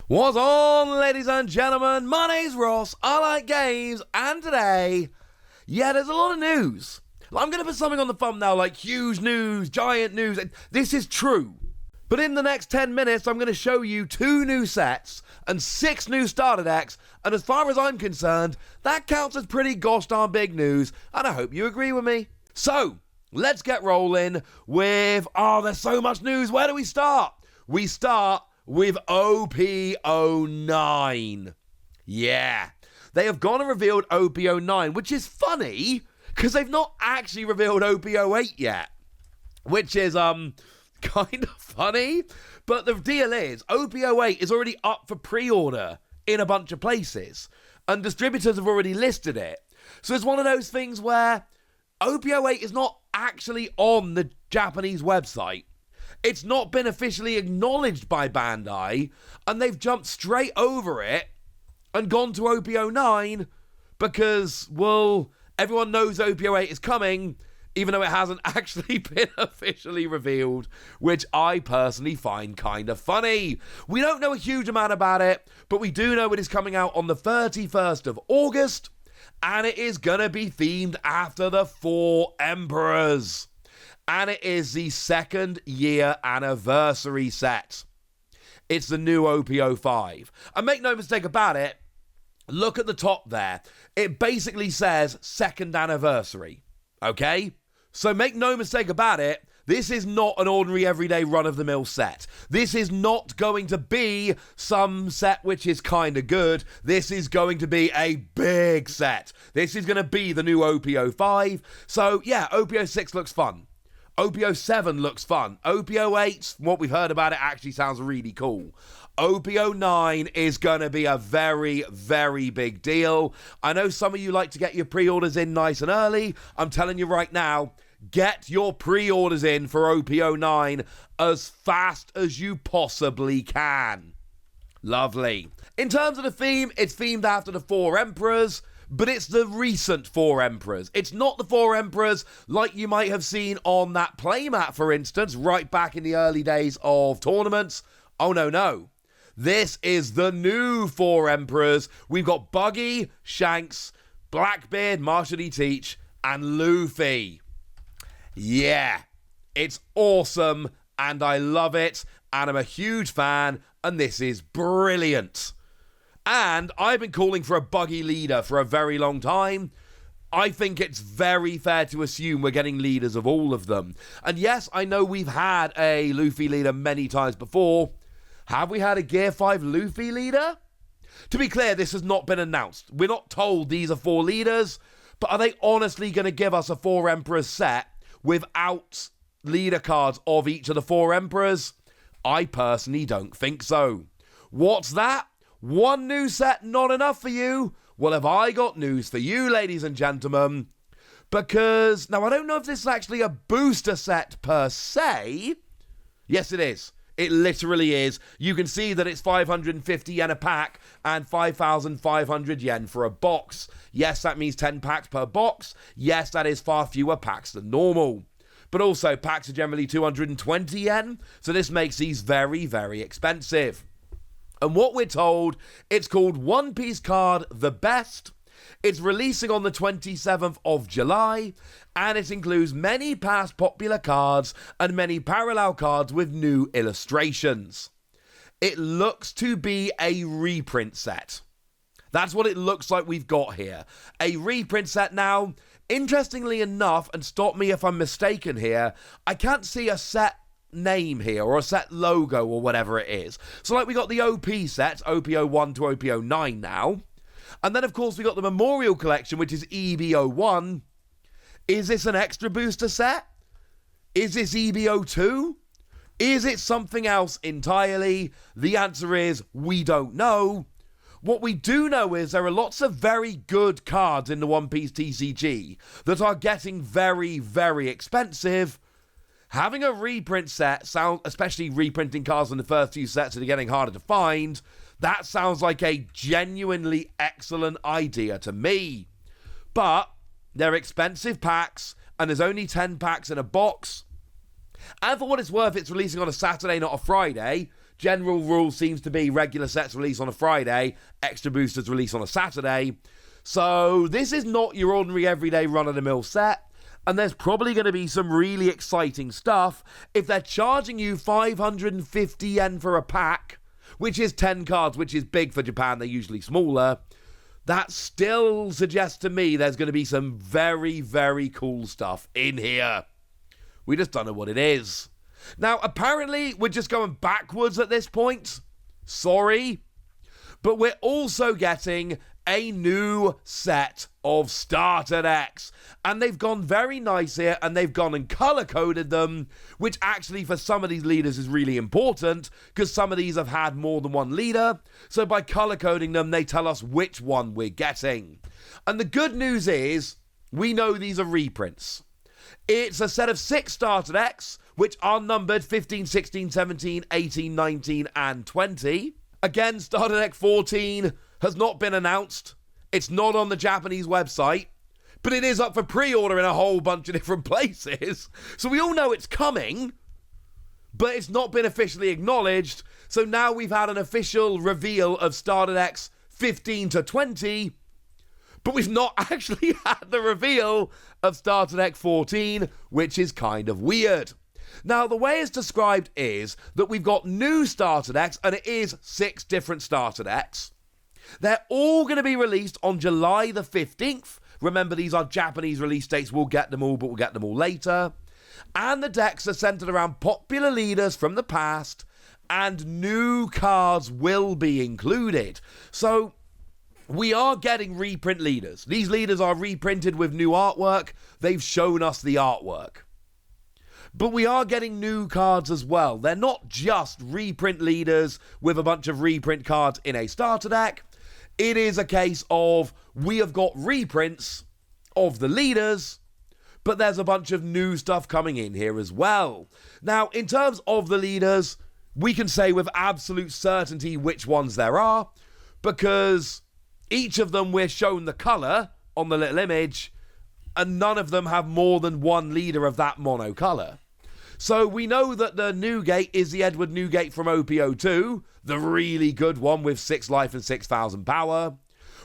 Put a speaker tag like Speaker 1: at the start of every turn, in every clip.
Speaker 1: What's on, ladies and gentlemen? My name's Ross, I like games, and today, there's a lot of news. I'm going to put something on the thumbnail like huge news, giant news. This is true. But in the next 10 minutes, I'm going to show you 2 new sets and 6 new starter decks, and as far as I'm concerned, that counts as pretty gosh darn big news, and I hope you agree with me. So, let's get rolling with, there's so much news. Where do we start? We start with OP09. Yeah, they have gone and revealed OP09, which is funny because they've not actually revealed OP08 yet, which is kind of funny. But the deal is, OP08 is already up for pre-order in a bunch of places, and distributors have already listed it. So it's one of those things where OP08 is not actually on the Japanese website. It's not been officially acknowledged by Bandai, and they've jumped straight over it and gone to OP09 because, well, everyone knows OP08 is coming, even though it hasn't actually been officially revealed, which I personally find kind of funny. We don't know a huge amount about it, but we do know it is coming out on the 31st of August, and it is going to be themed after the 4 Emperors. And it is the 2nd year anniversary set. It's the new OP05. And make no mistake about it, look at the top there. It basically says 2nd anniversary. Okay? So make no mistake about it, this is not an ordinary everyday run-of-the-mill set. This is not going to be some set which is kind of good. This is going to be a big set. This is going to be the new OP05. So yeah, OP06 looks fun. OP07 looks fun. OP08, what we've heard about it actually sounds really cool. OP09 is going to be a very, very big deal. I know some of you like to get your pre-orders in nice and early. I'm telling you right now, get your pre-orders in for OP09 as fast as you possibly can. Lovely. In terms of the theme, it's themed after the 4 Emperors, but it's the recent 4 Emperors. It's not the 4 Emperors like you might have seen on that playmat, for instance, right back in the early days of tournaments. Oh, no. This is the new 4 Emperors. We've got Buggy, Shanks, Blackbeard, Marshall D. Teach, and Luffy. Yeah, it's awesome, and I love it, and I'm a huge fan, and this is brilliant. And I've been calling for a Buggy leader for a very long time. I think it's very fair to assume we're getting leaders of all of them. And yes, I know we've had a Luffy leader many times before. Have we had a Gear 5 Luffy leader? To be clear, this has not been announced. We're not told these are 4 leaders, but are they honestly going to give us a 4 Emperors set without leader cards of each of the 4 Emperors? I personally don't think so. What's that? 1 new set not enough for you? Well, have I got news for you, ladies and gentlemen. Because, now I don't know if this is actually a booster set per se. Yes, it is. It literally is. You can see that it's 550 yen a pack and 5,500 yen for a box. Yes, that means 10 packs per box. Yes, that is far fewer packs than normal. But also, packs are generally 220 yen, so this makes these very, very expensive. And what we're told, it's called One Piece Card The Best. It's releasing on the 27th of July, and it includes many past popular cards and many parallel cards with new illustrations. It looks to be a reprint set. That's what it looks like we've got here. A reprint set. Now, interestingly enough, and stop me if I'm mistaken here, I can't see a set name here or a set logo or whatever it is. So like we got the OP sets, OP01 to OP09 now. And then of course we got the Memorial Collection, which is EB01. Is this an extra booster set? Is this EB02? Is it something else entirely? The answer is we don't know. What we do know is there are lots of very good cards in the One Piece TCG that are getting very, very expensive. Having a reprint set, especially reprinting cards in the first 2 sets that are getting harder to find, that sounds like a genuinely excellent idea to me. But they're expensive packs, and there's only 10 packs in a box. And for what it's worth, it's releasing on a Saturday, not a Friday, general rule seems to be regular sets release on a Friday, extra boosters release on a Saturday. So this is not your ordinary everyday run-of-the-mill set. And there's probably going to be some really exciting stuff. If they're charging you 550 yen for a pack, which is 10 cards, which is big for Japan, they're usually smaller, that still suggests to me there's going to be some very, very cool stuff in here. We just don't know what it is. Now, apparently, we're just going backwards at this point. Sorry. But we're also getting a new set of starter decks. And they've gone very nice here, and they've gone and color-coded them, which actually for some of these leaders is really important, because some of these have had more than one leader. So by color-coding them, they tell us which one we're getting. And the good news is, we know these are reprints. It's a set of 6 starter decks, which are numbered 15, 16, 17, 18, 19, and 20. Again, starter deck 14 has not been announced. It's not on the Japanese website, but it is up for pre-order in a whole bunch of different places. So we all know it's coming, but it's not been officially acknowledged. So now we've had an official reveal of starter decks 15 to 20, but we've not actually had the reveal of starter deck 14, which is kind of weird. Now, the way it's described is that we've got new starter decks, and it is 6 different starter decks. They're all going to be released on July the 15th. Remember, these are Japanese release dates. We'll get them all, but we'll get them all later. And the decks are centered around popular leaders from the past, and new cards will be included. So we are getting reprint leaders. These leaders are reprinted with new artwork. They've shown us the artwork. But we are getting new cards as well. They're not just reprint leaders with a bunch of reprint cards in a starter deck. It is a case of we have got reprints of the leaders, but there's a bunch of new stuff coming in here as well. Now, in terms of the leaders, we can say with absolute certainty which ones there are, because each of them we're shown the colour on the little image, and none of them have more than one leader of that mono colour. So we know that the Newgate is the Edward Newgate from OPO2, the really good one with 6 life and 6,000 power.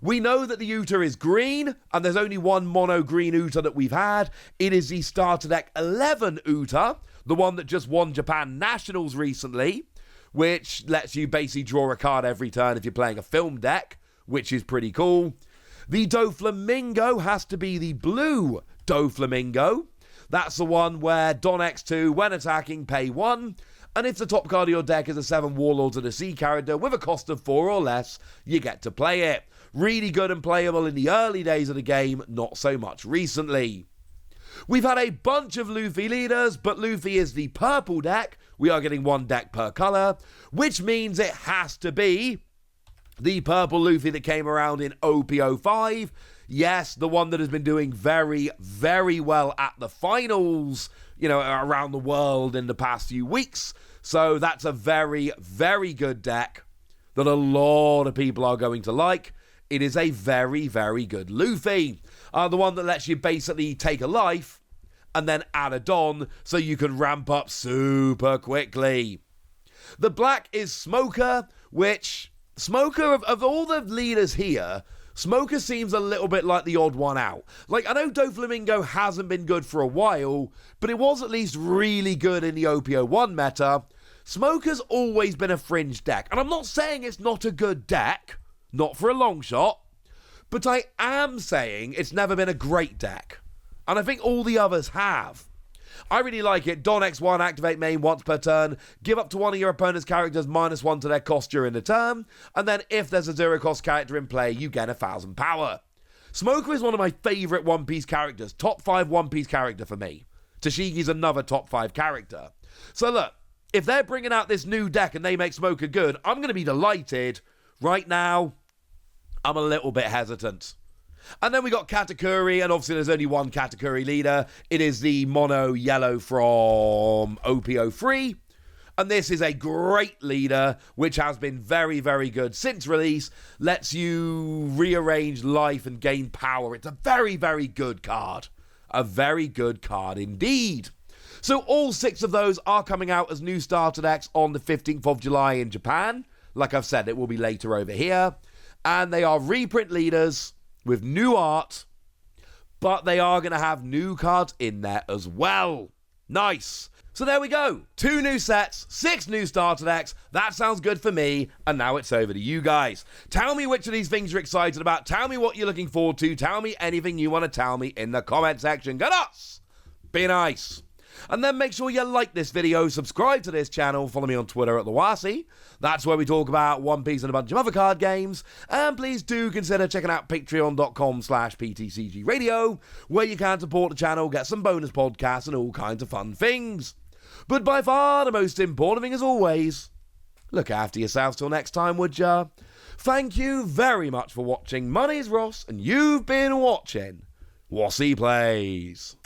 Speaker 1: We know that the Uta is green, and there's only one mono green Uta that we've had. It is the starter deck 11 Uta, the one that just won Japan Nationals recently, which lets you basically draw a card every turn if you're playing a film deck, which is pretty cool. The Doflamingo has to be the blue Doflamingo. That's the one where Don X2, when attacking, pay 1. And if the top card of your deck is a 7 Warlords of the Sea character with a cost of 4 or less, you get to play it. Really good and playable in the early days of the game, not so much recently. We've had a bunch of Luffy leaders, but Luffy is the purple deck. We are getting 1 deck per colour, which means it has to be the purple Luffy that came around in OPO5. Yes, the one that has been doing very, very well at the finals, around the world in the past few weeks. So that's a very, very good deck that a lot of people are going to like. It is a very, very good Luffy. The one that lets you basically take a life and then add a Don so you can ramp up super quickly. The black is Smoker, which Smoker, of all the leaders here, Smoker seems a little bit like the odd one out. Like, I know Doflamingo hasn't been good for a while, but it was at least really good in the OPO1 meta. Smoker's always been a fringe deck, and I'm not saying it's not a good deck, not for a long shot, but I am saying it's never been a great deck, and I think all the others have. I really like it. Don X1, activate main once per turn. Give up to one of your opponent's characters -1 to their cost during the turn. And then if there's a 0 cost character in play, you get 1,000 power. Smoker is one of my favourite One Piece characters. Top 5 One Piece character for me. Tashigi's another top 5 character. So look, if they're bringing out this new deck and they make Smoker good, I'm going to be delighted. Right now, I'm a little bit hesitant. And then we got Katakuri, and obviously there's only one Katakuri leader. It is the mono yellow from OPO3. And this is a great leader, which has been very, very good since release. Lets you rearrange life and gain power. It's a very, very good card. A very good card indeed. So all 6 of those are coming out as new starter decks on the 15th of July in Japan. Like I've said, it will be later over here. And they are reprint leaders with new art, but they are going to have new cards in there as well. Nice. So there we go. 2 new sets, 6 new starter decks. That sounds good for me. And now it's over to you guys. Tell me which of these things you're excited about. Tell me what you're looking forward to. Tell me anything you want to tell me in the comment section. Go nuts! Be nice. And then make sure you like this video, subscribe to this channel, follow me on Twitter at TheWasi. That's where we talk about One Piece and a bunch of other card games. And please do consider checking out patreon.com/PTCGradio, where you can support the channel, get some bonus podcasts and all kinds of fun things. But by far the most important thing, as always, look after yourselves till next time, would ya? Thank you very much for watching. My name's Ross, and you've been watching Wasi Plays.